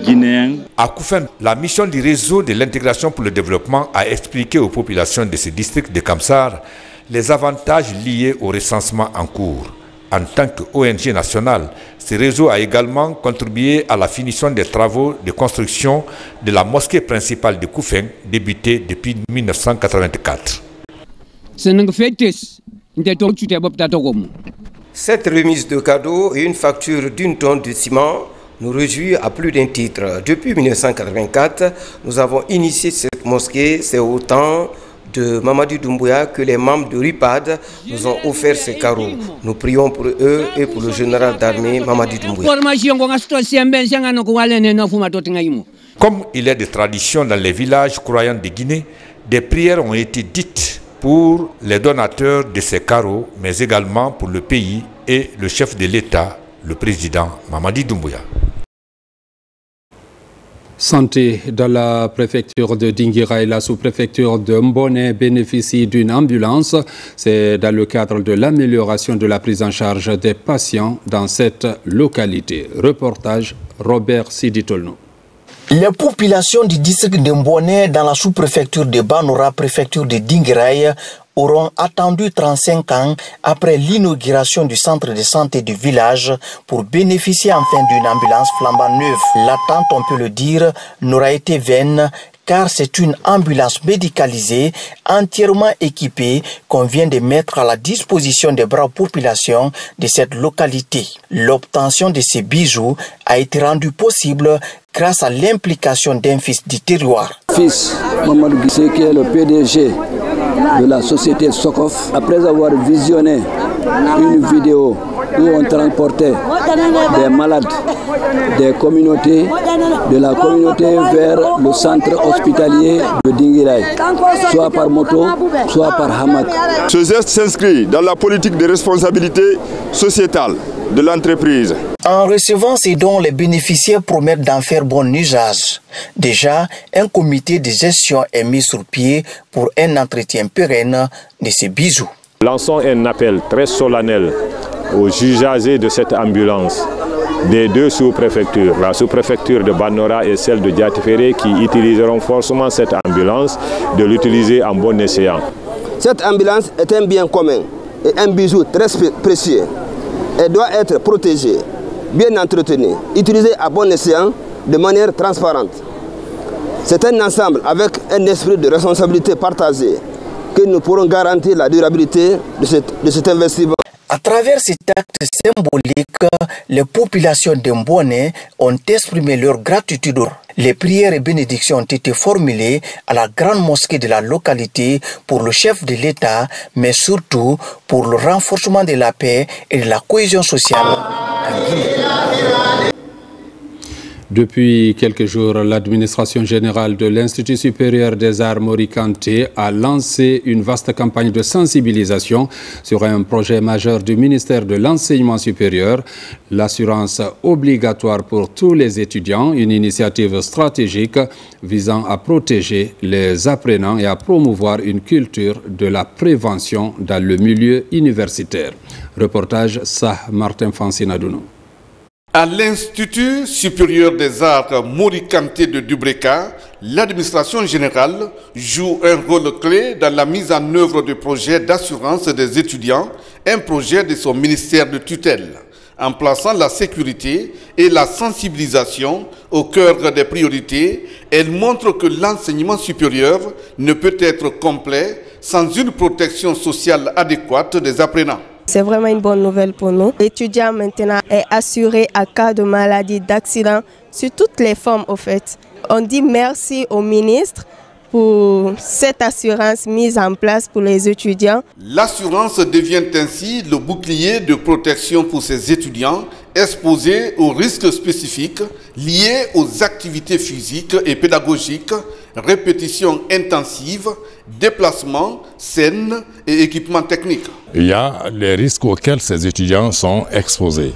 guinéen. À Koufin, la mission du réseau de l'intégration pour le développement a expliqué aux populations de ce district de Kamsar les avantages liés au recensement en cours. En tant qu'ONG nationale, ce réseau a également contribué à la finition des travaux de construction de la mosquée principale de Koufin, débutée depuis 1984. Cette remise de cadeaux et une facture d'une tonne de ciment nous réjouit à plus d'un titre. Depuis 1984, nous avons initié cette mosquée, c'est au temps de Mamadi Doumbouya que les membres de RIPAD nous ont offert ces carreaux. Nous prions pour eux et pour le général d'armée Mamadi Doumbouya. Comme il est de tradition dans les villages croyants de Guinée, des prières ont été dites pour les donateurs de ces carreaux, mais également pour le pays et le chef de l'État, le président Mamadi Doumbouya. Santé dans la préfecture de Dinguira et la sous-préfecture de Mbone bénéficient d'une ambulance. C'est dans le cadre de l'amélioration de la prise en charge des patients dans cette localité. Reportage Robert Siditolno. Les populations du district de Mbone dans la sous-préfecture de Banora, préfecture de Dinguiraï, auront attendu 35 ans après l'inauguration du centre de santé du village pour bénéficier enfin d'une ambulance flambant neuve. L'attente, on peut le dire, n'aura été vaine car c'est une ambulance médicalisée entièrement équipée qu'on vient de mettre à la disposition des braves populations de cette localité. L'obtention de ces bijoux a été rendue possible grâce à l'implication d'un fils du terroir. Fils Mamadou Guissé, qui est le PDG de la société Sokof, après avoir visionné une vidéo où on transportait des malades des communautés, de la communauté vers le centre hospitalier de Dinguiraï, soit par moto, soit par hamac. Ce geste s'inscrit dans la politique de responsabilité sociétale de l'entreprise. En recevant ces dons, les bénéficiaires promettent d'en faire bon usage. Déjà, un comité de gestion est mis sur pied pour un entretien pérenne de ces bijoux. Lançons un appel très solennel aux usagers de cette ambulance des deux sous-préfectures, la sous-préfecture de Banora et celle de Diatiféré, qui utiliseront forcément cette ambulance, de l'utiliser en bon escient. Cette ambulance est un bien commun et un bijou très précieux. Elle doit être protégée, bien entretenue, utilisée à bon escient de manière transparente. C'est un ensemble avec un esprit de responsabilité partagée que nous pourrons garantir la durabilité de cet investissement. À travers cet acte symbolique, les populations d'Mbone ont exprimé leur gratitude. Les prières et bénédictions ont été formulées à la grande mosquée de la localité pour le chef de l'État, mais surtout pour le renforcement de la paix et de la cohésion sociale. Depuis quelques jours, l'administration générale de l'Institut supérieur des arts Mori Kanté a lancé une vaste campagne de sensibilisation sur un projet majeur du ministère de l'Enseignement supérieur, l'assurance obligatoire pour tous les étudiants, une initiative stratégique visant à protéger les apprenants et à promouvoir une culture de la prévention dans le milieu universitaire. Reportage Sah Martin Fancinadounou. À l'Institut supérieur des arts Mori Kanté de Dubreka, l'administration générale joue un rôle clé dans la mise en œuvre du projet d'assurance des étudiants, un projet de son ministère de tutelle, en plaçant la sécurité et la sensibilisation au cœur des priorités. Elle montre que l'enseignement supérieur ne peut être complet sans une protection sociale adéquate des apprenants. C'est vraiment une bonne nouvelle pour nous. L'étudiant maintenant est assuré à cas de maladie, d'accident, sur toutes les formes au fait. On dit merci au ministre pour cette assurance mise en place pour les étudiants. L'assurance devient ainsi le bouclier de protection pour ces étudiants exposés aux risques spécifiques liés aux activités physiques et pédagogiques, répétitions intensives, déplacements, scènes et équipements techniques. Il y a les risques auxquels ces étudiants sont exposés.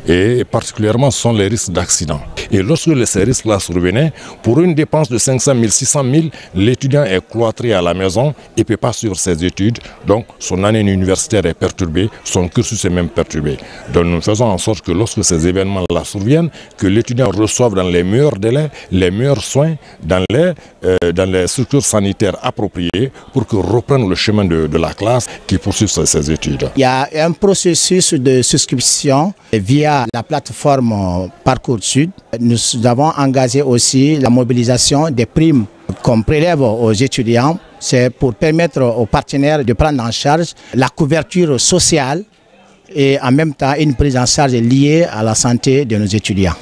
Et particulièrement ce sont les risques d'accident. Et lorsque ces risques-là survenaient, pour une dépense de 500 000, 600 000, l'étudiant est cloîtré à la maison et ne peut pas suivre ses études. Donc son année universitaire est perturbée, son cursus est même perturbé. Donc nous faisons en sorte que lorsque ces événements-là surviennent, que l'étudiant reçoive dans les meilleurs délais, les meilleurs soins, dans les structures sanitaires appropriées pour qu'il reprenne le chemin de la classe, qu'il poursuive ses études. Il y a un processus de souscription via la plateforme Parcours Sud. Nous avons engagé aussi la mobilisation des primes qu'on prélève aux étudiants. C'est pour permettre aux partenaires de prendre en charge la couverture sociale et en même temps une prise en charge liée à la santé de nos étudiants.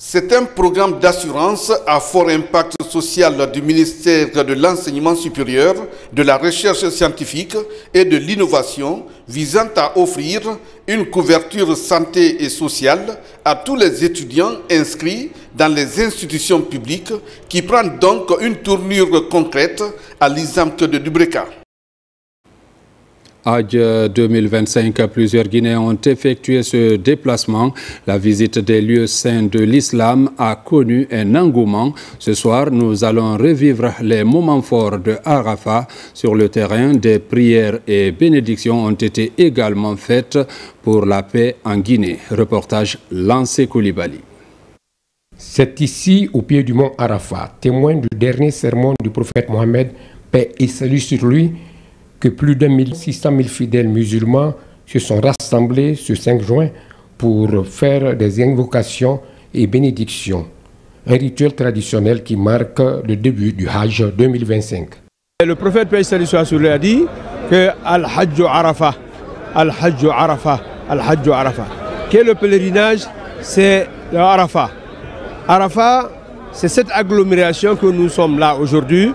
C'est un programme d'assurance à fort impact social du ministère de l'Enseignement supérieur, de la Recherche scientifique et de l'Innovation visant à offrir une couverture santé et sociale à tous les étudiants inscrits dans les institutions publiques qui prennent donc une tournure concrète à l'ISAMC de Dubreka. Hajj 2025, plusieurs Guinéens ont effectué ce déplacement. La visite des lieux saints de l'islam a connu un engouement. Ce soir, nous allons revivre les moments forts de Arafat. Sur le terrain, des prières et bénédictions ont été également faites pour la paix en Guinée. Reportage Lancé Koulibaly. C'est ici, au pied du mont Arafat, témoin du dernier sermon du prophète Mohammed, paix et salut sur lui, que plus de 600 000 fidèles musulmans se sont rassemblés ce 5 juin pour faire des invocations et bénédictions. Un rituel traditionnel qui marque le début du Hajj 2025. Le prophète paix et salut sur lui a dit que Al-Hajj Arafah, Al-Hajj Arafah, Al-Hajj Arafah. Que le pèlerinage, c'est le Arafat. Arafat, c'est cette agglomération que nous sommes là aujourd'hui.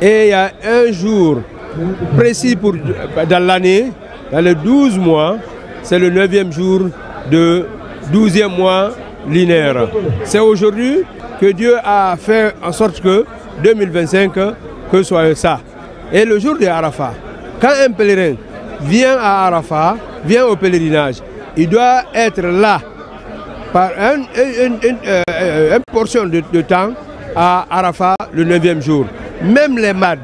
Et il y a un jour précis dans l'année, dans les 12 mois, c'est le 9e jour de 12e mois linéaire. C'est aujourd'hui que Dieu a fait en sorte que 2025, que soit ça. Et le jour de Arafat, quand un pèlerin vient à Arafat, vient au pèlerinage, il doit être là par une portion de temps à Arafat le 9e jour. Même les MAD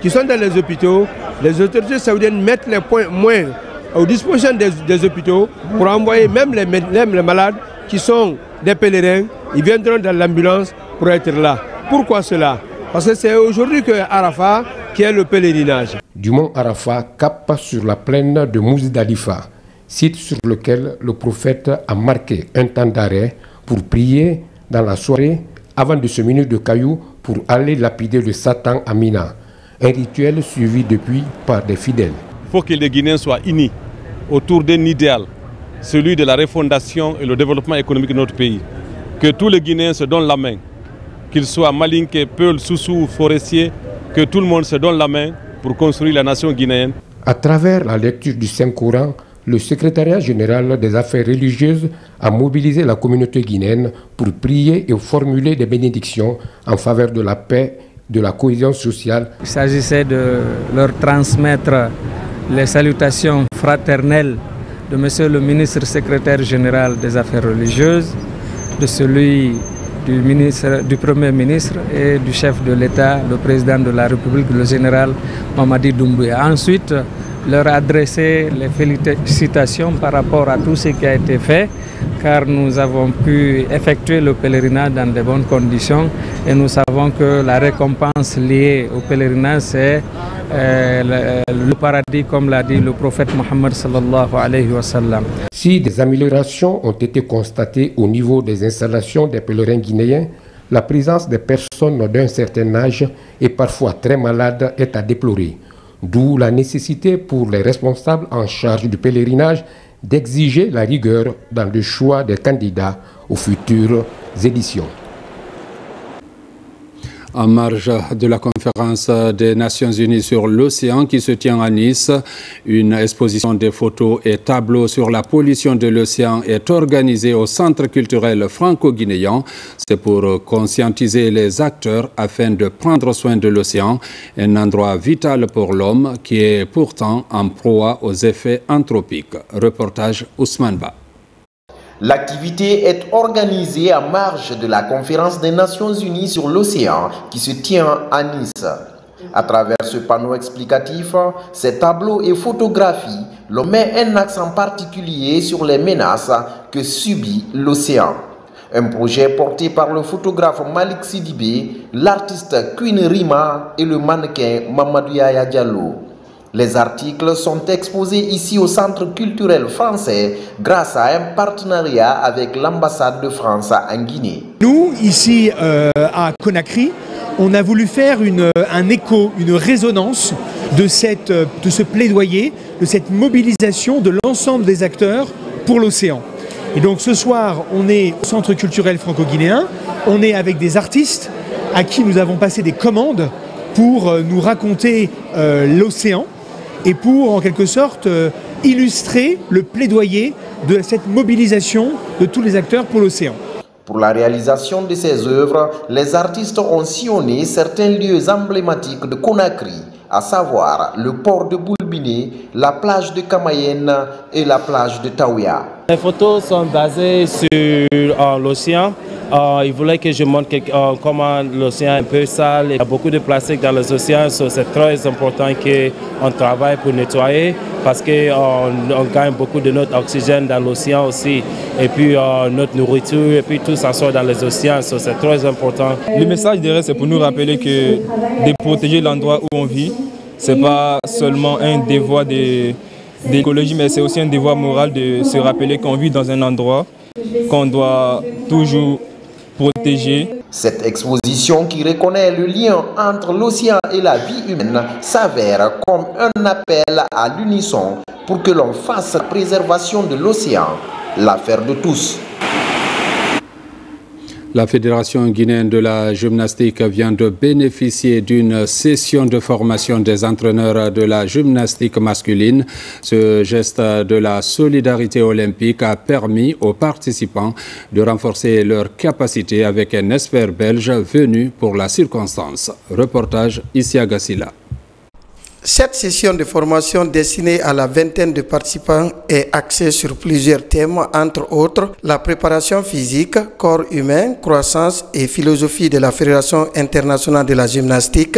qui sont dans les hôpitaux, les autorités saoudiennes mettent les moyens aux dispositions des hôpitaux pour envoyer même les malades qui sont des pèlerins, ils viendront dans l'ambulance pour être là. Pourquoi cela? Parce que c'est aujourd'hui que Arafat qui est le pèlerinage. Du mont Arafat cap sur la plaine de Mouzdalifa, site sur lequel le prophète a marqué un temps d'arrêt pour prier dans la soirée avant de se munir de cailloux pour aller lapider le Satan à Mina. Un rituel suivi depuis par des fidèles. Il faut que les Guinéens soient unis. autour d'un idéal, celui de la refondation et le développement économique de notre pays. Que tous les Guinéens se donnent la main, qu'ils soient malinqués, peuls, soussous, forestiers, que tout le monde se donne la main pour construire la nation guinéenne. À travers la lecture du Saint-Coran, le secrétariat général des affaires religieuses a mobilisé la communauté guinéenne pour prier et formuler des bénédictions en faveur de la paix, de la cohésion sociale. Il s'agissait de leur transmettre les salutations fraternelles de Monsieur le ministre secrétaire général des affaires religieuses, de celui du Premier ministre et du chef de l'État, le président de la République, le général Mamadi Doumbouya. Ensuite, leur adresser les félicitations par rapport à tout ce qui a été fait, car nous avons pu effectuer le pèlerinage dans de bonnes conditions et nous savons que la récompense liée au pèlerinage, c'est le paradis, comme l'a dit le prophète Mohammed sallallahu alayhi wa sallam. Si des améliorations ont été constatées au niveau des installations des pèlerins guinéens, la présence des personnes d'un certain âge et parfois très malades est à déplorer. D'où la nécessité pour les responsables en charge du pèlerinage d'exiger la rigueur dans le choix des candidats aux futures éditions. En marge de la conférence des Nations Unies sur l'océan qui se tient à Nice, une exposition des photos et tableaux sur la pollution de l'océan est organisée au Centre culturel franco-guinéen. C'est pour conscientiser les acteurs afin de prendre soin de l'océan, un endroit vital pour l'homme qui est pourtant en proie aux effets anthropiques. Reportage Ousmane Ba. L'activité est organisée à marge de la conférence des Nations Unies sur l'océan qui se tient à Nice. À travers ce panneau explicatif, ces tableaux et photographies, l'on met un accent particulier sur les menaces que subit l'océan. Un projet porté par le photographe Malik Sidibé, l'artiste Queen Rima et le mannequin Mamadou Yaya Diallo. Les articles sont exposés ici au Centre culturel français grâce à un partenariat avec l'ambassade de France en Guinée. Nous, ici à Conakry, on a voulu faire un écho, une résonance de ce plaidoyer, de cette mobilisation de l'ensemble des acteurs pour l'océan. Et donc ce soir, on est au Centre culturel franco-guinéen, on est avec des artistes à qui nous avons passé des commandes pour nous raconter l'océan, et pour, en quelque sorte, illustrer le plaidoyer de cette mobilisation de tous les acteurs pour l'océan. Pour la réalisation de ces œuvres, les artistes ont sillonné certains lieux emblématiques de Conakry, à savoir le port de Boulbiné, la plage de Kamayenne et la plage de Taouya. Les photos sont basées sur l'océan. Ils voulaient que je montre comment l'océan est un peu sale. Il y a beaucoup de plastique dans les océans, c'est très important qu'on travaille pour nettoyer parce qu'on gagne beaucoup de notre oxygène dans l'océan aussi. Et puis notre nourriture, et puis tout ça sort dans les océans, c'est très important. Le message derrière, c'est pour nous rappeler que de protéger l'endroit où on vit, ce n'est pas seulement un devoir d'écologie, mais c'est aussi un devoir moral de se rappeler qu'on vit dans un endroit qu'on doit toujours protéger. Cette exposition qui reconnaît le lien entre l'océan et la vie humaine s'avère comme un appel à l'unisson pour que l'on fasse la préservation de l'océan l'affaire de tous. La Fédération guinéenne de la gymnastique vient de bénéficier d'une session de formation des entraîneurs de la gymnastique masculine. Ce geste de la solidarité olympique a permis aux participants de renforcer leurs capacités avec un expert belge venu pour la circonstance. Reportage Isia Gassila. Cette session de formation destinée à la vingtaine de participants est axée sur plusieurs thèmes, entre autres la préparation physique, corps humain, croissance et philosophie de la Fédération internationale de la gymnastique,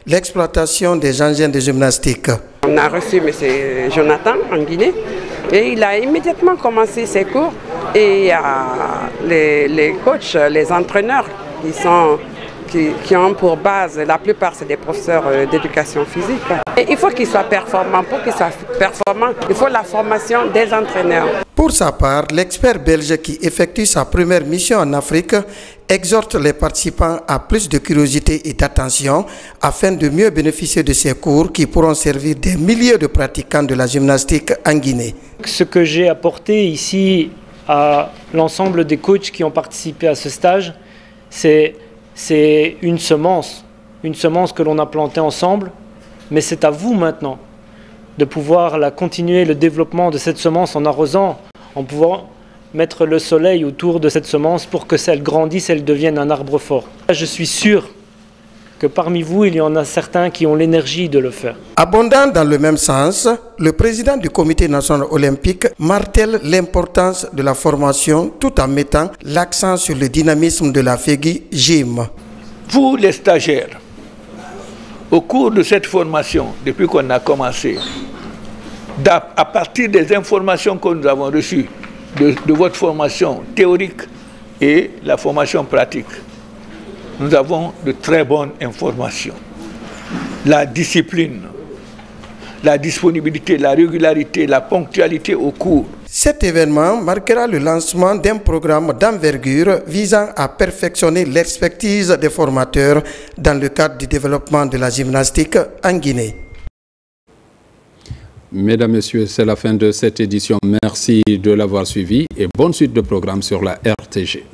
l'exploitation des engins de gymnastique. On a reçu M. Jonathan en Guinée et il a immédiatement commencé ses cours et les coachs, les entraîneurs qui ont pour base, la plupart c'est des professeurs d'éducation physique. Et il faut qu'ils soient performants. Pour qu'ils soient performants, il faut la formation des entraîneurs. Pour sa part, l'expert belge qui effectue sa première mission en Afrique exhorte les participants à plus de curiosité et d'attention afin de mieux bénéficier de ces cours qui pourront servir des milliers de pratiquants de la gymnastique en Guinée. Ce que j'ai apporté ici à l'ensemble des coachs qui ont participé à ce stage, c'est une semence que l'on a plantée ensemble, mais c'est à vous maintenant de pouvoir continuer le développement de cette semence en arrosant, en pouvant mettre le soleil autour de cette semence pour que celle grandisse, elle devienne un arbre fort. Je suis sûr que parmi vous, il y en a certains qui ont l'énergie de le faire. Abondant dans le même sens, le président du Comité national olympique martèle l'importance de la formation tout en mettant l'accent sur le dynamisme de la FEGI Gym. Pour les stagiaires, au cours de cette formation, depuis qu'on a commencé, à partir des informations que nous avons reçues de votre formation théorique et la formation pratique, nous avons de très bonnes informations. La discipline, la disponibilité, la régularité, la ponctualité au cours. Cet événement marquera le lancement d'un programme d'envergure visant à perfectionner l'expertise des formateurs dans le cadre du développement de la gymnastique en Guinée. Mesdames, Messieurs, c'est la fin de cette édition. Merci de l'avoir suivi et bonne suite de programme sur la RTG.